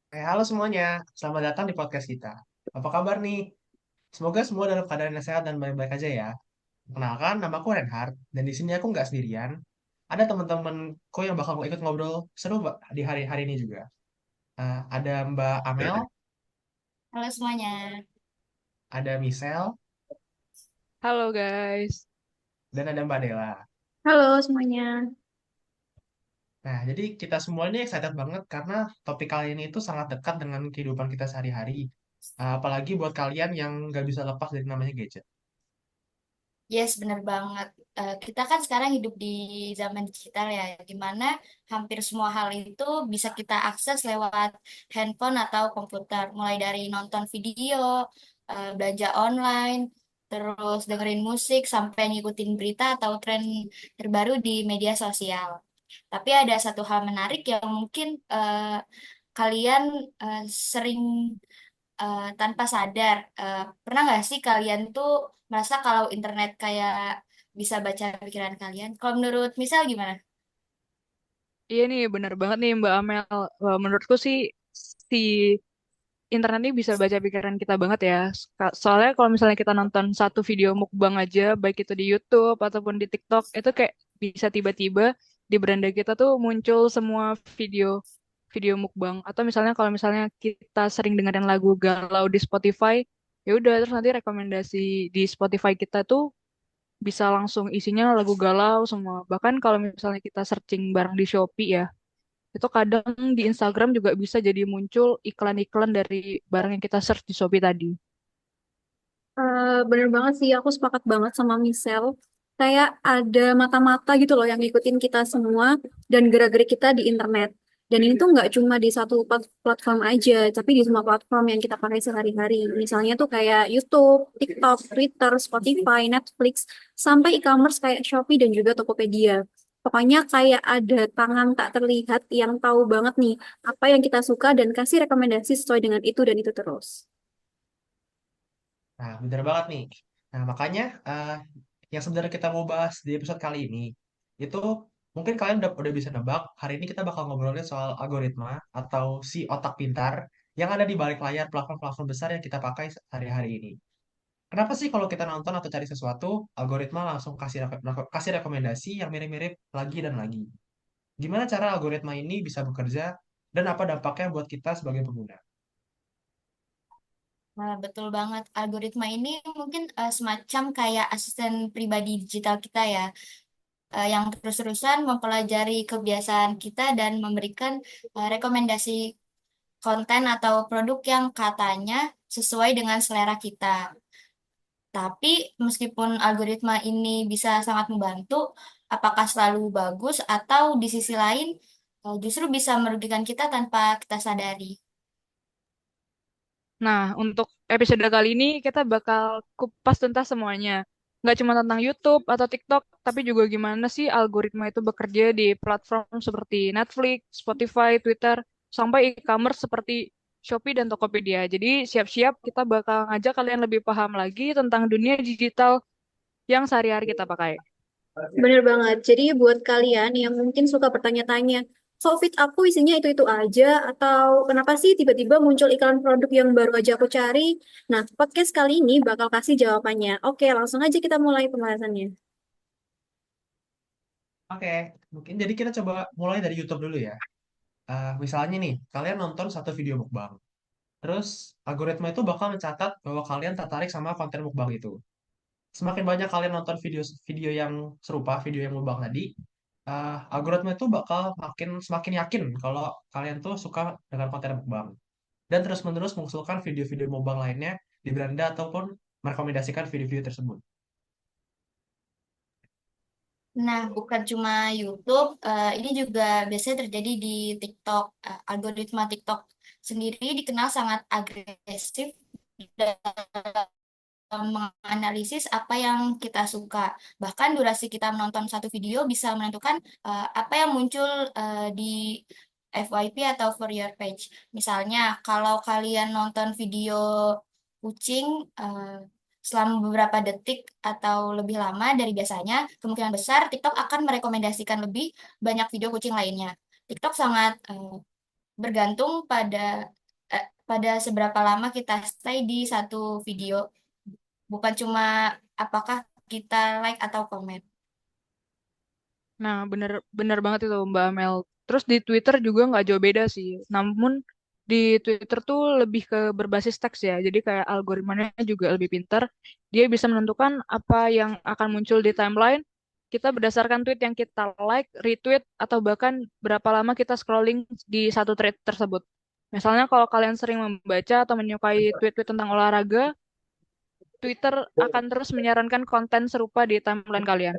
Halo semuanya, selamat datang di podcast kita. Apa kabar nih? Semoga semua dalam keadaan yang sehat dan baik-baik aja ya. Kenalkan, nama aku Reinhard, dan di sini aku nggak sendirian. Ada teman-temanku yang bakal ikut ngobrol seru Mbak, di hari-hari ini juga. Ada Mbak Amel, Halo semuanya. ada Michelle, Halo guys. dan ada Mbak Dela. Halo semuanya. Nah, jadi kita semua ini excited banget karena topik kali ini itu sangat dekat dengan kehidupan kita sehari-hari. Apalagi buat kalian yang nggak bisa lepas dari namanya gadget. Yes, bener banget. Kita kan sekarang hidup di zaman digital ya, di mana hampir semua hal itu bisa kita akses lewat handphone atau komputer. Mulai dari nonton video, belanja online, terus dengerin musik, sampai ngikutin berita atau tren terbaru di media sosial. Tapi ada satu hal menarik yang mungkin kalian sering tanpa sadar. Pernah nggak sih kalian tuh merasa kalau internet kayak bisa baca pikiran kalian? Kalau menurut misal gimana? Iya nih bener banget nih Mbak Amel. Menurutku sih si internet ini bisa baca pikiran kita banget ya. Soalnya kalau misalnya kita nonton satu video mukbang aja, baik itu di YouTube ataupun di TikTok, itu kayak bisa tiba-tiba di beranda kita tuh muncul semua video video mukbang. Atau misalnya kalau misalnya kita sering dengerin lagu galau di Spotify, ya udah terus nanti rekomendasi di Spotify kita tuh bisa langsung isinya lagu galau semua. Bahkan kalau misalnya kita searching barang di Shopee ya, itu kadang di Instagram juga bisa jadi muncul iklan-iklan dari barang yang kita search di Shopee tadi. Bener banget sih, aku sepakat banget sama Michelle. Kayak ada mata-mata gitu loh yang ngikutin kita semua dan gerak-gerik kita di internet. Dan ini tuh nggak cuma di satu platform aja, tapi di semua platform yang kita pakai sehari-hari. Misalnya tuh kayak YouTube, TikTok, Twitter, Spotify, Netflix, sampai e-commerce kayak Shopee dan juga Tokopedia. Pokoknya kayak ada tangan tak terlihat yang tahu banget nih apa yang kita suka dan kasih rekomendasi sesuai dengan itu dan itu terus. Nah, bener banget nih. Nah, makanya yang sebenarnya kita mau bahas di episode kali ini, itu mungkin kalian udah bisa nebak, hari ini kita bakal ngobrolin soal algoritma atau si otak pintar yang ada di balik layar platform-platform besar yang kita pakai sehari-hari ini. Kenapa sih kalau kita nonton atau cari sesuatu, algoritma langsung kasih rekomendasi yang mirip-mirip lagi dan lagi? Gimana cara algoritma ini bisa bekerja dan apa dampaknya buat kita sebagai pengguna? Nah, betul banget. Algoritma ini mungkin semacam kayak asisten pribadi digital kita ya, yang terus-terusan mempelajari kebiasaan kita dan memberikan rekomendasi konten atau produk yang katanya sesuai dengan selera kita. Tapi meskipun algoritma ini bisa sangat membantu, apakah selalu bagus atau di sisi lain justru bisa merugikan kita tanpa kita sadari? Nah, untuk episode kali ini kita bakal kupas tuntas semuanya. Nggak cuma tentang YouTube atau TikTok, tapi juga gimana sih algoritma itu bekerja di platform seperti Netflix, Spotify, Twitter, sampai e-commerce seperti Shopee dan Tokopedia. Jadi siap-siap kita bakal ngajak kalian lebih paham lagi tentang dunia digital yang sehari-hari kita pakai. Bener banget. Jadi buat kalian yang mungkin suka bertanya-tanya, kok feed aku isinya itu-itu aja, atau kenapa sih tiba-tiba muncul iklan produk yang baru aja aku cari? Nah, podcast kali ini bakal kasih jawabannya. Oke, langsung aja kita mulai pembahasannya. Oke, mungkin jadi kita coba mulai dari YouTube dulu ya. Misalnya nih, kalian nonton satu video mukbang. Terus algoritma itu bakal mencatat bahwa kalian tertarik sama konten mukbang itu. Semakin banyak kalian nonton video video yang serupa video yang mukbang tadi, algoritma itu bakal semakin yakin kalau kalian tuh suka dengan konten mukbang. Dan terus-menerus mengusulkan video-video mukbang lainnya di beranda ataupun merekomendasikan video-video tersebut. Nah, bukan cuma YouTube, ini juga biasanya terjadi di TikTok. Algoritma TikTok sendiri dikenal sangat agresif dalam menganalisis apa yang kita suka. Bahkan durasi kita menonton satu video bisa menentukan apa yang muncul di FYP atau For Your Page. Misalnya, kalau kalian nonton video kucing selama beberapa detik atau lebih lama dari biasanya, kemungkinan besar TikTok akan merekomendasikan lebih banyak video kucing lainnya. TikTok sangat bergantung pada seberapa lama kita stay di satu video, bukan cuma apakah kita like atau komen. Nah, bener bener banget itu Mbak Amel. Terus di Twitter juga nggak jauh beda sih. Namun di Twitter tuh lebih ke berbasis teks ya. Jadi kayak algoritmanya juga lebih pintar. Dia bisa menentukan apa yang akan muncul di timeline. Kita berdasarkan tweet yang kita like, retweet, atau bahkan berapa lama kita scrolling di satu thread tersebut. Misalnya kalau kalian sering membaca atau menyukai tweet-tweet tentang olahraga, Twitter akan terus menyarankan konten serupa di timeline kalian.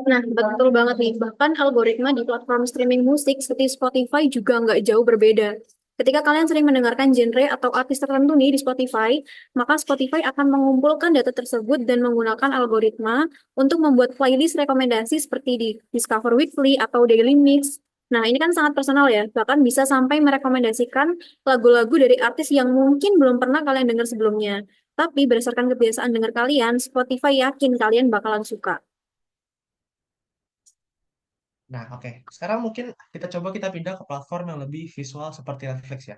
Nah, betul banget nih. Bahkan algoritma di platform streaming musik seperti Spotify juga nggak jauh berbeda. Ketika kalian sering mendengarkan genre atau artis tertentu nih di Spotify, maka Spotify akan mengumpulkan data tersebut dan menggunakan algoritma untuk membuat playlist rekomendasi seperti di Discover Weekly atau Daily Mix. Nah, ini kan sangat personal ya. Bahkan bisa sampai merekomendasikan lagu-lagu dari artis yang mungkin belum pernah kalian dengar sebelumnya. Tapi berdasarkan kebiasaan dengar kalian, Spotify yakin kalian bakalan suka. Nah, oke. Sekarang mungkin kita pindah ke platform yang lebih visual seperti Netflix ya.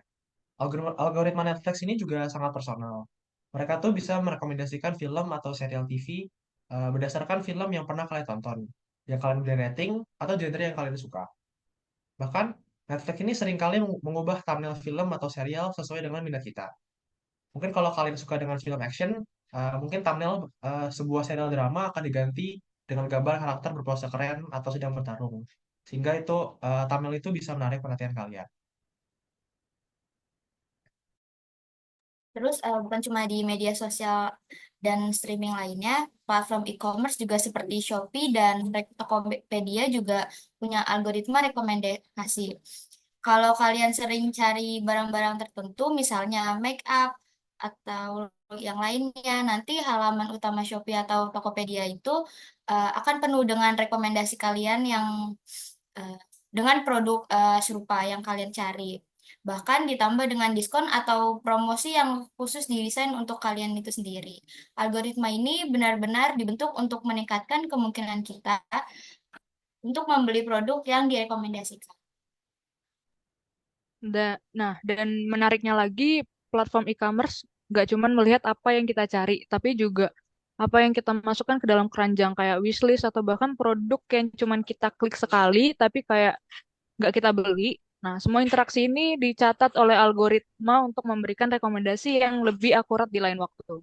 Algoritma Netflix ini juga sangat personal. Mereka tuh bisa merekomendasikan film atau serial TV berdasarkan film yang pernah kalian tonton, yang kalian beri rating, atau genre yang kalian suka. Bahkan, Netflix ini seringkali mengubah thumbnail film atau serial sesuai dengan minat kita. Mungkin kalau kalian suka dengan film action, mungkin thumbnail sebuah serial drama akan diganti dengan gambar karakter berpose keren atau sedang bertarung. Sehingga itu thumbnail itu bisa menarik perhatian kalian. Terus bukan cuma di media sosial dan streaming lainnya, platform e-commerce juga seperti Shopee dan Tokopedia juga punya algoritma rekomendasi. Kalau kalian sering cari barang-barang tertentu, misalnya make up atau yang lainnya, nanti halaman utama Shopee atau Tokopedia itu akan penuh dengan rekomendasi kalian yang eh, dengan produk serupa yang kalian cari. Bahkan ditambah dengan diskon atau promosi yang khusus didesain untuk kalian itu sendiri. Algoritma ini benar-benar dibentuk untuk meningkatkan kemungkinan kita untuk membeli produk yang direkomendasikan. Nah, dan menariknya lagi, platform e-commerce nggak cuman melihat apa yang kita cari, tapi juga apa yang kita masukkan ke dalam keranjang kayak wishlist atau bahkan produk yang cuman kita klik sekali, tapi kayak nggak kita beli. Nah, semua interaksi ini dicatat oleh algoritma untuk memberikan rekomendasi yang lebih akurat di lain waktu.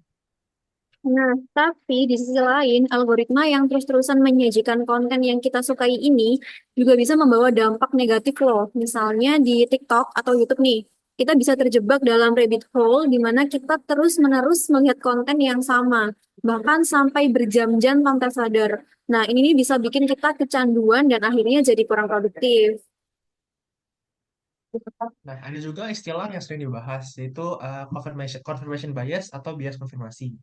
Nah, tapi di sisi lain, algoritma yang terus-terusan menyajikan konten yang kita sukai ini juga bisa membawa dampak negatif loh. Misalnya di TikTok atau YouTube nih, kita bisa terjebak dalam rabbit hole di mana kita terus-menerus melihat konten yang sama, bahkan sampai berjam-jam tanpa sadar. Nah, ini nih bisa bikin kita kecanduan dan akhirnya jadi kurang produktif. Nah, ada juga istilah yang sering dibahas, yaitu confirmation bias atau bias konfirmasi.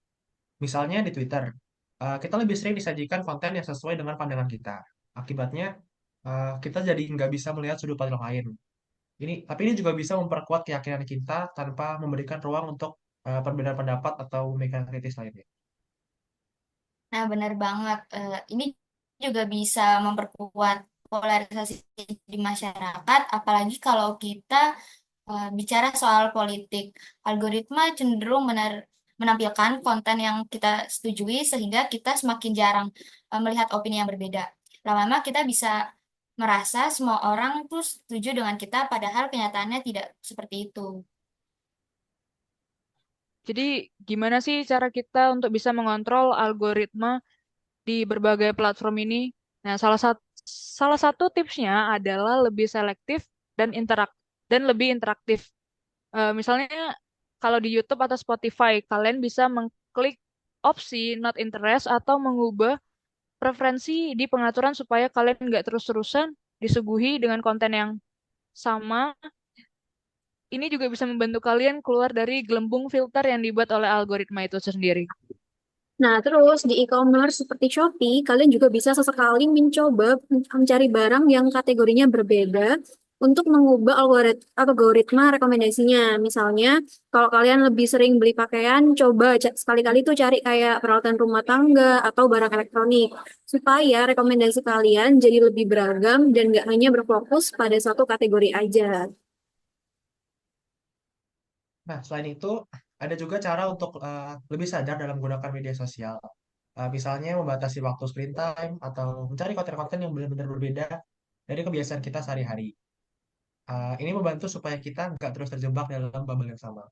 Misalnya di Twitter, kita lebih sering disajikan konten yang sesuai dengan pandangan kita. Akibatnya, kita jadi nggak bisa melihat sudut pandang lain. Tapi ini juga bisa memperkuat keyakinan kita tanpa memberikan ruang untuk perbedaan pendapat atau pemikiran kritis lainnya. Nah, benar banget. Ini juga bisa memperkuat polarisasi di masyarakat, apalagi kalau kita bicara soal politik. Algoritma cenderung menampilkan konten yang kita setujui, sehingga kita semakin jarang melihat opini yang berbeda. Lama-lama kita bisa merasa semua orang tuh setuju dengan kita, padahal kenyataannya tidak seperti itu. Jadi, gimana sih cara kita untuk bisa mengontrol algoritma di berbagai platform ini? Nah, salah satu tipsnya adalah lebih selektif dan lebih interaktif. Misalnya kalau di YouTube atau Spotify, kalian bisa mengklik opsi not interest atau mengubah preferensi di pengaturan supaya kalian nggak terus-terusan disuguhi dengan konten yang sama. Ini juga bisa membantu kalian keluar dari gelembung filter yang dibuat oleh algoritma itu sendiri. Nah, terus di e-commerce seperti Shopee, kalian juga bisa sesekali mencoba mencari barang yang kategorinya berbeda untuk mengubah algoritma rekomendasinya. Misalnya, kalau kalian lebih sering beli pakaian, coba sekali-kali tuh cari kayak peralatan rumah tangga atau barang elektronik, supaya rekomendasi kalian jadi lebih beragam dan nggak hanya berfokus pada satu kategori aja. Nah, selain itu, ada juga cara untuk lebih sadar dalam menggunakan media sosial. Misalnya membatasi waktu screen time atau mencari konten-konten yang benar-benar berbeda dari kebiasaan kita sehari-hari. Ini membantu supaya kita nggak terus terjebak dalam bubble yang sama.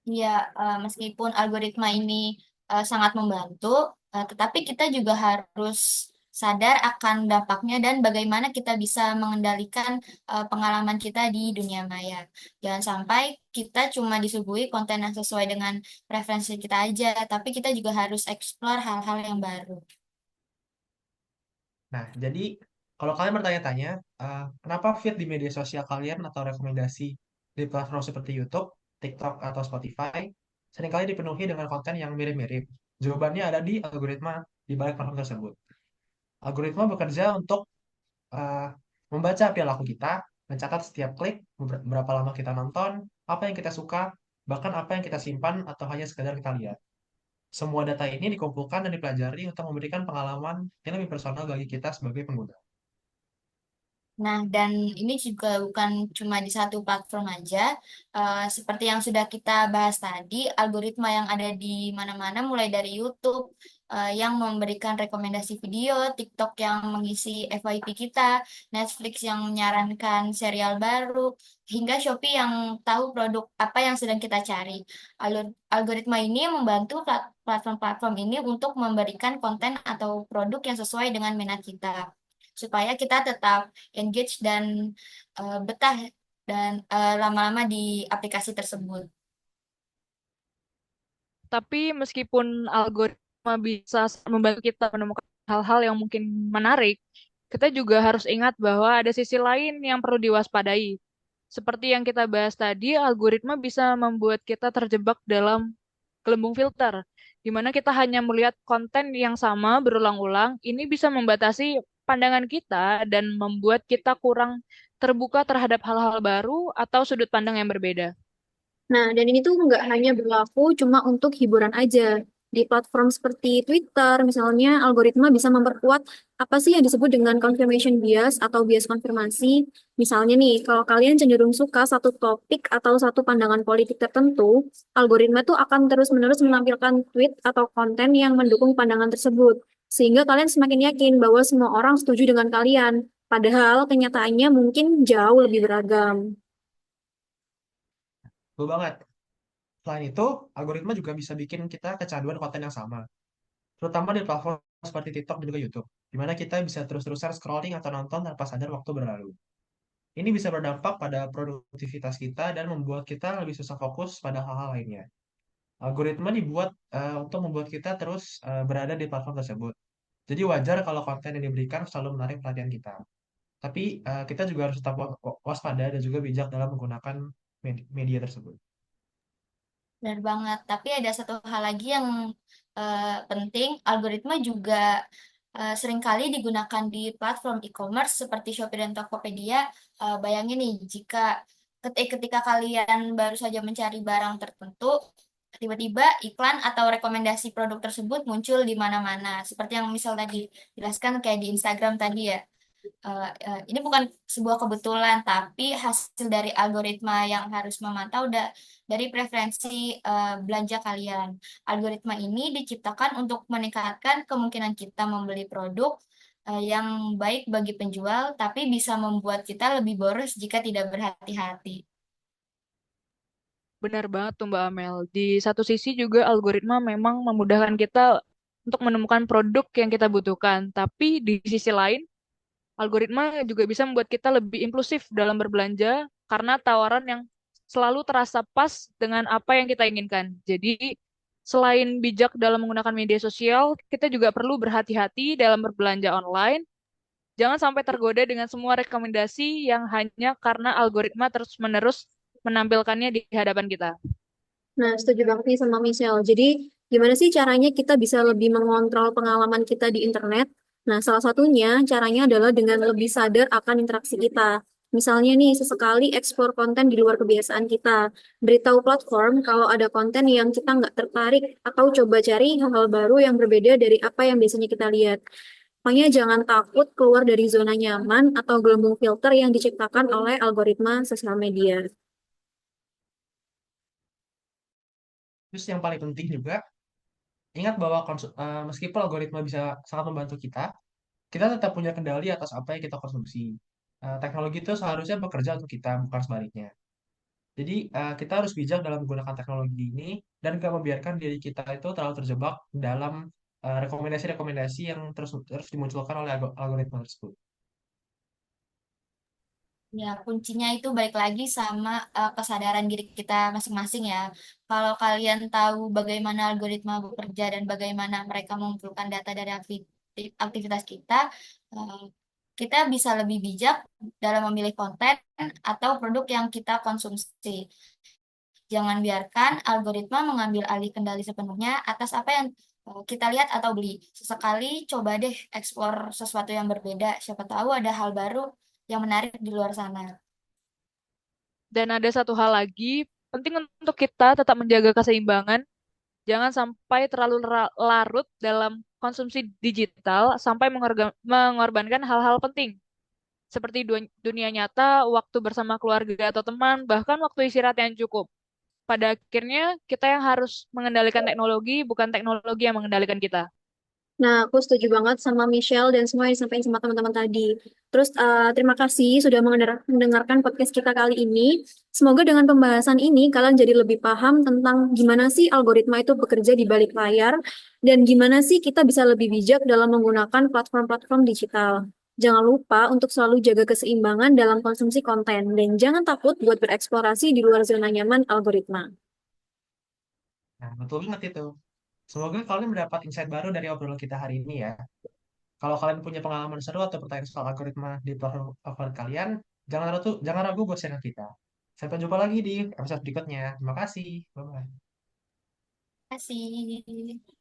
Ya, meskipun algoritma ini sangat membantu, tetapi kita juga harus sadar akan dampaknya dan bagaimana kita bisa mengendalikan pengalaman kita di dunia maya. Jangan sampai kita cuma disuguhi konten yang sesuai dengan preferensi kita aja, tapi kita juga harus explore hal-hal yang baru. Nah, jadi kalau kalian bertanya-tanya, kenapa feed di media sosial kalian atau rekomendasi di platform seperti YouTube, TikTok, atau Spotify seringkali dipenuhi dengan konten yang mirip-mirip? Jawabannya ada di algoritma di balik platform tersebut. Algoritma bekerja untuk eh, membaca perilaku kita, mencatat setiap klik, berapa lama kita nonton, apa yang kita suka, bahkan apa yang kita simpan atau hanya sekedar kita lihat. Semua data ini dikumpulkan dan dipelajari untuk memberikan pengalaman yang lebih personal bagi kita sebagai pengguna. Nah, dan ini juga bukan cuma di satu platform aja. Seperti yang sudah kita bahas tadi, algoritma yang ada di mana-mana, mulai dari YouTube yang memberikan rekomendasi video, TikTok yang mengisi FYP kita, Netflix yang menyarankan serial baru, hingga Shopee yang tahu produk apa yang sedang kita cari. Algoritma ini membantu platform-platform ini untuk memberikan konten atau produk yang sesuai dengan minat kita supaya kita tetap engage dan betah dan lama-lama di aplikasi tersebut. Tapi meskipun algoritma bisa membantu kita menemukan hal-hal yang mungkin menarik, kita juga harus ingat bahwa ada sisi lain yang perlu diwaspadai. Seperti yang kita bahas tadi, algoritma bisa membuat kita terjebak dalam gelembung filter, di mana kita hanya melihat konten yang sama berulang-ulang. Ini bisa membatasi pandangan kita dan membuat kita kurang terbuka terhadap hal-hal baru atau sudut pandang yang berbeda. Nah, dan ini tuh nggak hanya berlaku cuma untuk hiburan aja. Di platform seperti Twitter, misalnya, algoritma bisa memperkuat apa sih yang disebut dengan confirmation bias atau bias konfirmasi. Misalnya nih, kalau kalian cenderung suka satu topik atau satu pandangan politik tertentu, algoritma tuh akan terus-menerus menampilkan tweet atau konten yang mendukung pandangan tersebut. Sehingga kalian semakin yakin bahwa semua orang setuju dengan kalian. Padahal kenyataannya mungkin jauh lebih beragam. Betul banget. Selain itu, algoritma juga bisa bikin kita kecanduan konten yang sama, terutama di platform seperti TikTok dan juga YouTube, di mana kita bisa terus-terusan scrolling atau nonton tanpa sadar waktu berlalu. Ini bisa berdampak pada produktivitas kita dan membuat kita lebih susah fokus pada hal-hal lainnya. Algoritma dibuat untuk membuat kita terus berada di platform tersebut. Jadi wajar kalau konten yang diberikan selalu menarik perhatian kita. Tapi kita juga harus tetap waspada dan juga bijak dalam menggunakan media tersebut. Benar banget. Tapi ada satu hal lagi yang penting, algoritma juga seringkali digunakan di platform e-commerce seperti Shopee dan Tokopedia. Bayangin nih, jika ketika kalian baru saja mencari barang tertentu, tiba-tiba iklan atau rekomendasi produk tersebut muncul di mana-mana. Seperti yang misal tadi jelaskan kayak di Instagram tadi ya. Ini bukan sebuah kebetulan, tapi hasil dari algoritma yang harus memantau dari preferensi belanja kalian. Algoritma ini diciptakan untuk meningkatkan kemungkinan kita membeli produk yang baik bagi penjual, tapi bisa membuat kita lebih boros jika tidak berhati-hati. Benar banget tuh Mbak Amel. Di satu sisi juga algoritma memang memudahkan kita untuk menemukan produk yang kita butuhkan. Tapi di sisi lain, algoritma juga bisa membuat kita lebih impulsif dalam berbelanja karena tawaran yang selalu terasa pas dengan apa yang kita inginkan. Jadi, selain bijak dalam menggunakan media sosial, kita juga perlu berhati-hati dalam berbelanja online. Jangan sampai tergoda dengan semua rekomendasi yang hanya karena algoritma terus-menerus menampilkannya di hadapan kita. Nah, setuju banget nih sama Michelle. Jadi, gimana sih caranya kita bisa lebih mengontrol pengalaman kita di internet? Nah, salah satunya caranya adalah dengan lebih sadar akan interaksi kita. Misalnya nih, sesekali eksplor konten di luar kebiasaan kita. Beritahu platform kalau ada konten yang kita nggak tertarik, atau coba cari hal-hal baru yang berbeda dari apa yang biasanya kita lihat. Makanya jangan takut keluar dari zona nyaman atau gelembung filter yang diciptakan oleh algoritma sosial media. Terus yang paling penting juga, ingat bahwa meskipun algoritma bisa sangat membantu kita tetap punya kendali atas apa yang kita konsumsi. Teknologi itu seharusnya bekerja untuk kita, bukan sebaliknya. Jadi kita harus bijak dalam menggunakan teknologi ini dan gak membiarkan diri kita itu terlalu terjebak dalam rekomendasi-rekomendasi yang terus terus dimunculkan oleh algoritma tersebut. Ya, kuncinya itu balik lagi sama kesadaran diri kita masing-masing ya. Kalau kalian tahu bagaimana algoritma bekerja dan bagaimana mereka mengumpulkan data dari aktivitas kita, eh, kita bisa lebih bijak dalam memilih konten atau produk yang kita konsumsi. Jangan biarkan algoritma mengambil alih kendali sepenuhnya atas apa yang kita lihat atau beli. Sesekali coba deh eksplor sesuatu yang berbeda. Siapa tahu ada hal baru yang menarik di luar sana. Dan ada satu hal lagi, penting untuk kita tetap menjaga keseimbangan. Jangan sampai terlalu larut dalam konsumsi digital sampai mengorbankan hal-hal penting. Seperti dunia nyata, waktu bersama keluarga atau teman, bahkan waktu istirahat yang cukup. Pada akhirnya, kita yang harus mengendalikan teknologi, bukan teknologi yang mengendalikan kita. Nah, aku setuju banget sama Michelle dan semua yang disampaikan sama teman-teman tadi. Terus, terima kasih sudah mendengarkan podcast kita kali ini. Semoga dengan pembahasan ini kalian jadi lebih paham tentang gimana sih algoritma itu bekerja di balik layar dan gimana sih kita bisa lebih bijak dalam menggunakan platform-platform digital. Jangan lupa untuk selalu jaga keseimbangan dalam konsumsi konten dan jangan takut buat bereksplorasi di luar zona nyaman algoritma. Nah, betul banget itu. Semoga kalian mendapat insight baru dari obrolan kita hari ini ya. Kalau kalian punya pengalaman seru atau pertanyaan soal algoritma di platform favorit kalian, jangan ragu buat share ke kita. Sampai jumpa lagi di episode berikutnya. Terima kasih. Bye-bye. Terima kasih.